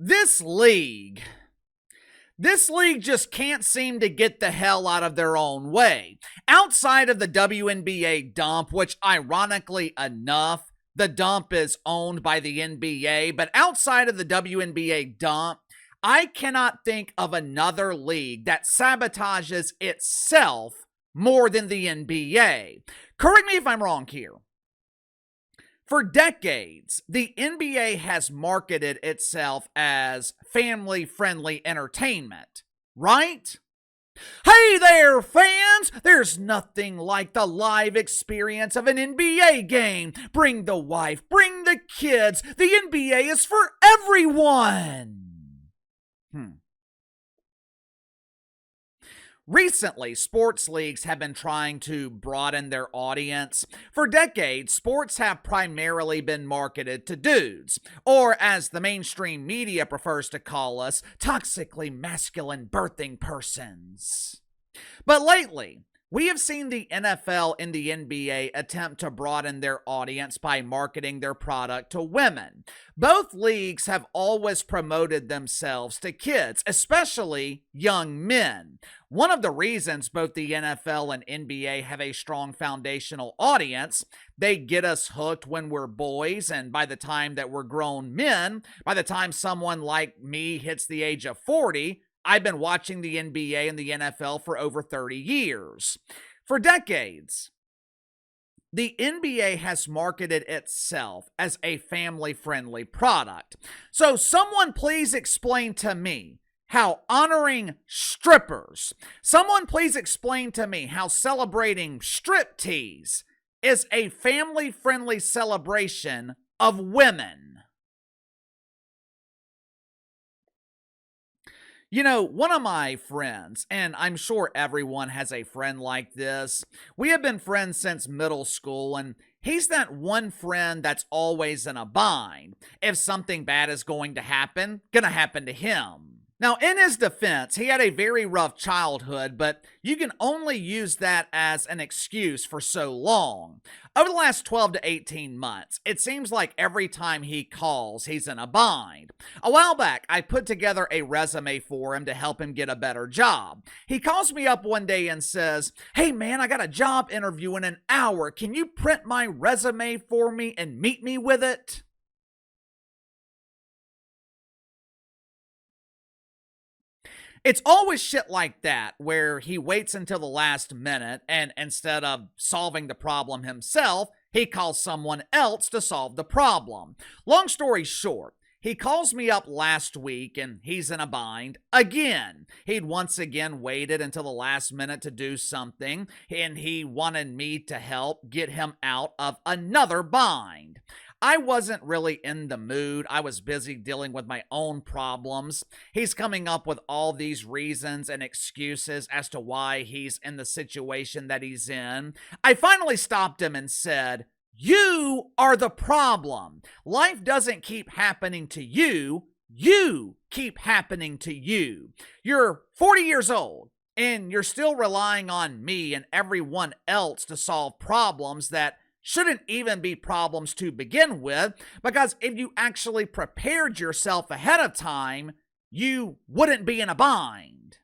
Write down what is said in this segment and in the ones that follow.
This league. This league just can't seem to get the hell out of their own way. Outside of the WNBA dump, which ironically enough, the dump is owned by the NBA, but outside of the WNBA dump, I cannot think of another league that sabotages itself more than the NBA. Correct me if I'm wrong here. For decades, the NBA has marketed itself as family-friendly entertainment, right? Hey there, fans! There's nothing like the live experience of an NBA game. Bring the wife, bring the kids. The NBA is for everyone. Recently, sports leagues have been trying to broaden their audience. For decades, sports have primarily been marketed to dudes, or as the mainstream media prefers to call us, toxically masculine birthing persons. But lately, we have seen the NFL and the NBA attempt to broaden their audience by marketing their product to women. Both leagues have always promoted themselves to kids, especially young men. One of the reasons both the NFL and NBA have a strong foundational audience, they get us hooked when we're boys, and by the time that we're grown men, by the time someone like me hits the age of 40, I've been watching the NBA and the NFL for over 30 years. For decades, the NBA has marketed itself as a family-friendly product. So someone please explain to me how honoring strippers, someone please explain to me how celebrating striptease is a family-friendly celebration of women. You know, one of my friends, and I'm sure everyone has a friend like this, we have been friends since middle school, and he's that one friend that's always in a bind. If something bad is going to happen to him. Now, in his defense, he had a very rough childhood, but you can only use that as an excuse for so long. Over the last 12 to 18 months, it seems like every time he calls, he's in a bind. A while back, I put together a resume for him to help him get a better job. He calls me up one day and says, "Hey man, I got a job interview in an hour. Can you print my resume for me and meet me with it?" It's always shit like that where he waits until the last minute and instead of solving the problem himself, he calls someone else to solve the problem. Long story short, he calls me up last week and he's in a bind again. He'd once again waited until the last minute to do something and he wanted me to help get him out of another bind. I wasn't really in the mood. I was busy dealing with my own problems. He's coming up with all these reasons and excuses as to why he's in the situation that he's in. I finally stopped him and said, "You are the problem. Life doesn't keep happening to you. You keep happening to you. You're 40 years old. And you're still relying on me and everyone else to solve problems that shouldn't even be problems to begin with, because if you actually prepared yourself ahead of time, you wouldn't be in a bind."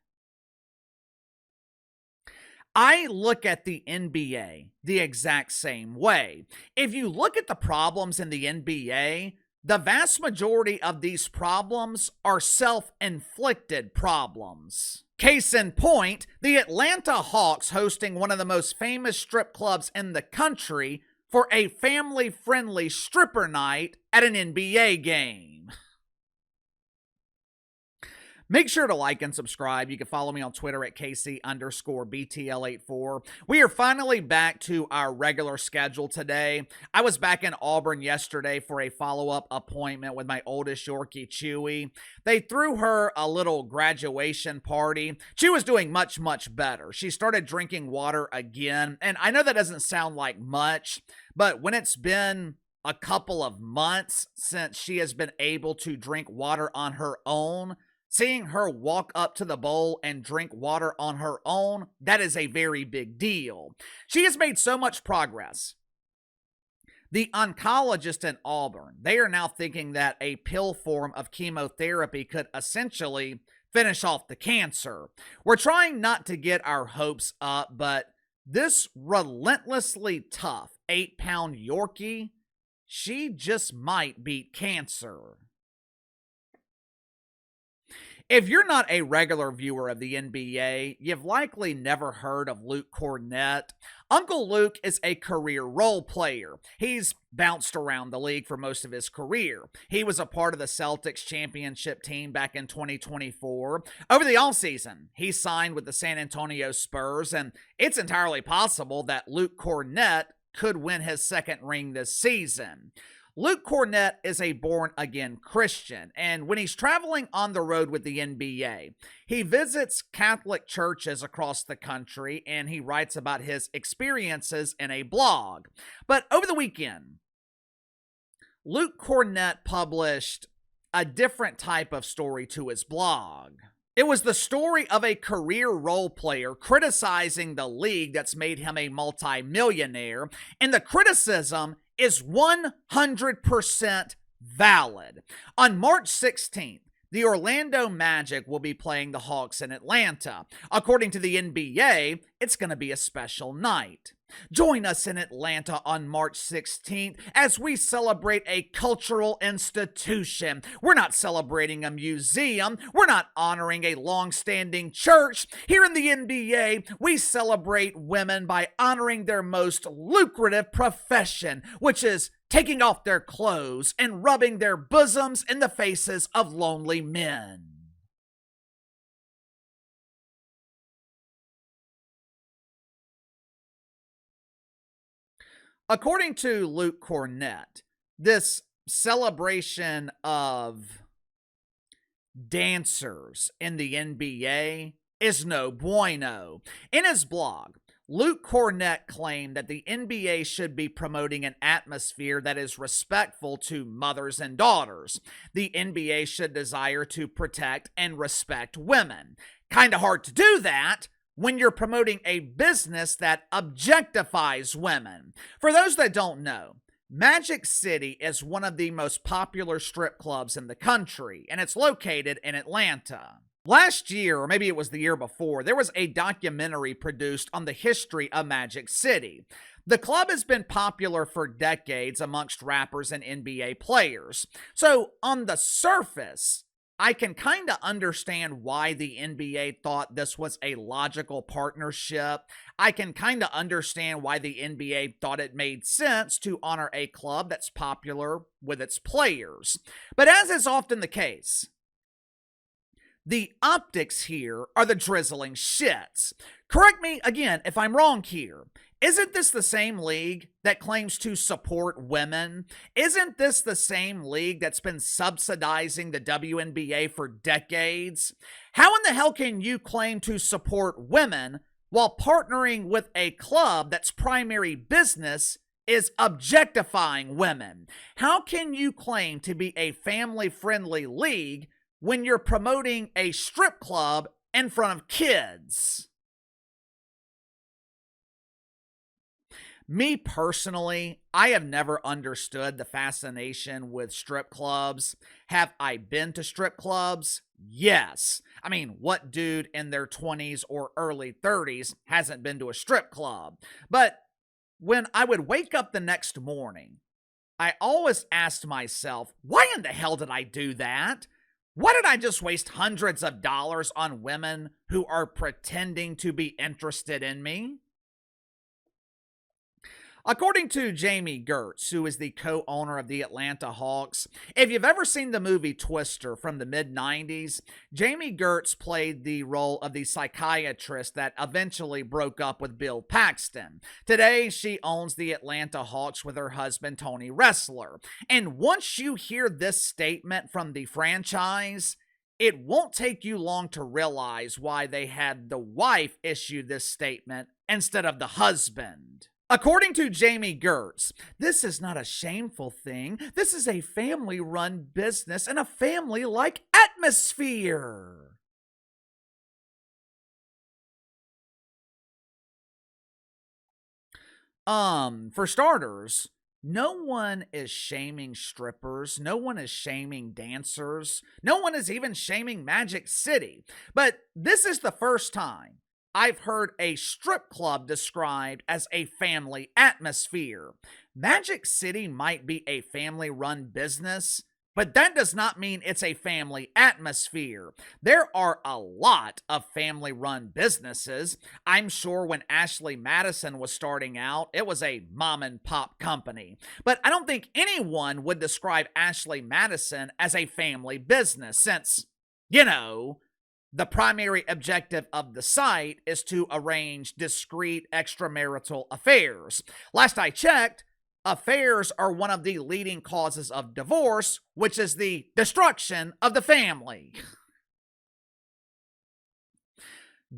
I look at the NBA the exact same way. If you look at the problems in the NBA, the vast majority of these problems are self-inflicted problems. Case in point, the Atlanta Hawks hosting one of the most famous strip clubs in the country for a family-friendly stripper night at an NBA game. Make sure to like and subscribe. You can follow me on Twitter at KC_BTL84. We are finally back to our regular schedule today. I was back in Auburn yesterday for a follow-up appointment with my oldest Yorkie, Chewy. They threw her a little graduation party. She was doing much, much better. She started drinking water again, and I know that doesn't sound like much, but when it's been a couple of months since she has been able to drink water on her own, seeing her walk up to the bowl and drink water on her own, that is a very big deal. She has made so much progress The oncologist in Auburn, they are now thinking that a pill form of chemotherapy could essentially finish off the cancer. We're trying not to get our hopes up, but this relentlessly tough 8-pound Yorkie, she just might beat cancer. If you're not a regular viewer of the NBA, you've likely never heard of Luke Kornet. Uncle Luke is a career role player. He's bounced around the league for most of his career. He was a part of the Celtics championship team back in 2024. Over the offseason, he signed with the San Antonio Spurs, and it's entirely possible that Luke Kornet could win his second ring this season. Luke Kornet is a born-again Christian, and when he's traveling on the road with the NBA, he visits Catholic churches across the country, and he writes about his experiences in a blog. But over the weekend, Luke Kornet published a different type of story to his blog. It was the story of a career role player criticizing the league that's made him a multimillionaire, and the criticism is 100% valid. On March 16th, the Orlando Magic will be playing the Hawks in Atlanta. According to the NBA, it's going to be a special night. Join us in Atlanta on March 16th as we celebrate a cultural institution. We're not celebrating a museum. We're not honoring a long-standing church. Here in the NBA, we celebrate women by honoring their most lucrative profession, which is taking off their clothes and rubbing their bosoms in the faces of lonely men. According to Luke Kornet, this celebration of dancers in the NBA is no bueno. In his blog, Luke Kornet claimed that the NBA should be promoting an atmosphere that is respectful to mothers and daughters. The NBA should desire to protect and respect women. Kinda hard to do that when you're promoting a business that objectifies women. For those that don't know, Magic City is one of the most popular strip clubs in the country, and it's located in Atlanta. Last year, or maybe it was the year before, there was a documentary produced on the history of Magic City. The club has been popular for decades amongst rappers and NBA players. So, on the surface, I can kind of understand why the NBA thought this was a logical partnership. I can kind of understand why the NBA thought it made sense to honor a club that's popular with its players. But as is often the case, the optics here are the drizzling shits. Correct me again if I'm wrong here. Isn't this the same league that claims to support women? Isn't this the same league that's been subsidizing the WNBA for decades? How in the hell can you claim to support women while partnering with a club that's primary business is objectifying women? How can you claim to be a family-friendly league when you're promoting a strip club in front of kids? Me personally, I have never understood the fascination with strip clubs. Have I been to strip clubs? Yes. I mean, what dude in their 20s or early 30s hasn't been to a strip club? But when I would wake up the next morning, I always asked myself, why in the hell did I do that? Why did I just waste hundreds of dollars on women who are pretending to be interested in me? According to Jamie Gertz, who is the co-owner of the Atlanta Hawks, if you've ever seen the movie Twister from the mid-90s, Jamie Gertz played the role of the psychiatrist that eventually broke up with Bill Paxton. Today, she owns the Atlanta Hawks with her husband, Tony Ressler. And once you hear this statement from the franchise, it won't take you long to realize why they had the wife issue this statement instead of the husband. According to Jamie Gertz, this is not a shameful thing. This is a family-run business and a family-like atmosphere. For starters, No one is shaming strippers. No one is shaming dancers. No one is even shaming Magic City. But this is the first time I've heard a strip club described as a family atmosphere. Magic City might be a family run business, but that does not mean it's a family atmosphere. There are a lot of family run businesses. I'm sure when Ashley Madison was starting out, it was a mom and pop company. But I don't think anyone would describe Ashley Madison as a family business since, the primary objective of the site is to arrange discreet extramarital affairs. Last I checked, affairs are one of the leading causes of divorce, which is the destruction of the family.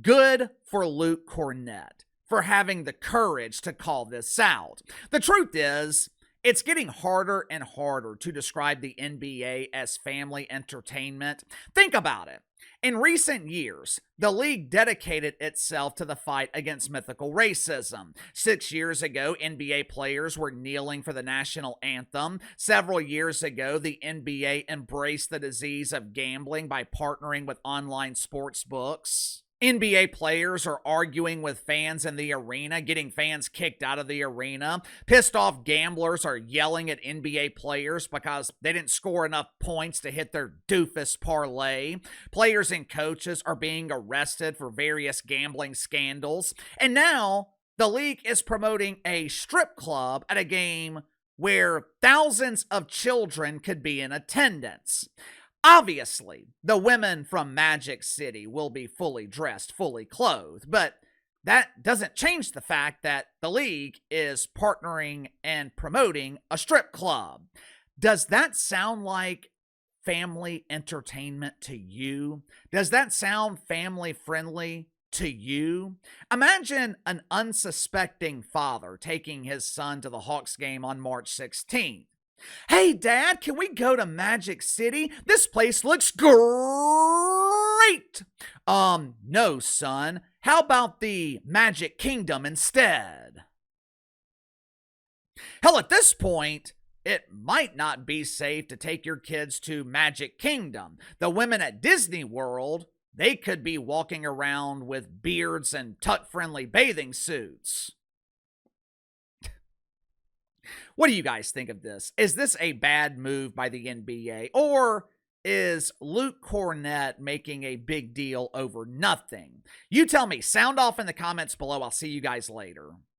Good for Luke Kornet for having the courage to call this out. The truth is, it's getting harder and harder to describe the NBA as family entertainment. Think about it. In recent years, the league dedicated itself to the fight against mythical racism. 6 years ago, NBA players were kneeling for the national anthem. Several years ago, the NBA embraced the disease of gambling by partnering with online sports books. NBA players are arguing with fans in the arena, getting fans kicked out of the arena. Pissed off gamblers are yelling at NBA players because they didn't score enough points to hit their doofus parlay. Players and coaches are being arrested for various gambling scandals. And now the league is promoting a strip club at a game where thousands of children could be in attendance. Obviously, the women from Magic City will be fully dressed, fully clothed, but that doesn't change the fact that the league is partnering and promoting a strip club. Does that sound like family entertainment to you? Does that sound family friendly to you? Imagine an unsuspecting father taking his son to the Hawks game on March 16th. Hey, Dad, can we go to Magic City? This place looks great. No, son. How about the Magic Kingdom instead? Hell, at this point, it might not be safe to take your kids to Magic Kingdom. The women at Disney World, they could be walking around with beards and tuck-friendly bathing suits. What do you guys think of this? Is this a bad move by the NBA? Or is Luke Kornet making a big deal over nothing? You tell me. Sound off in the comments below. I'll see you guys later.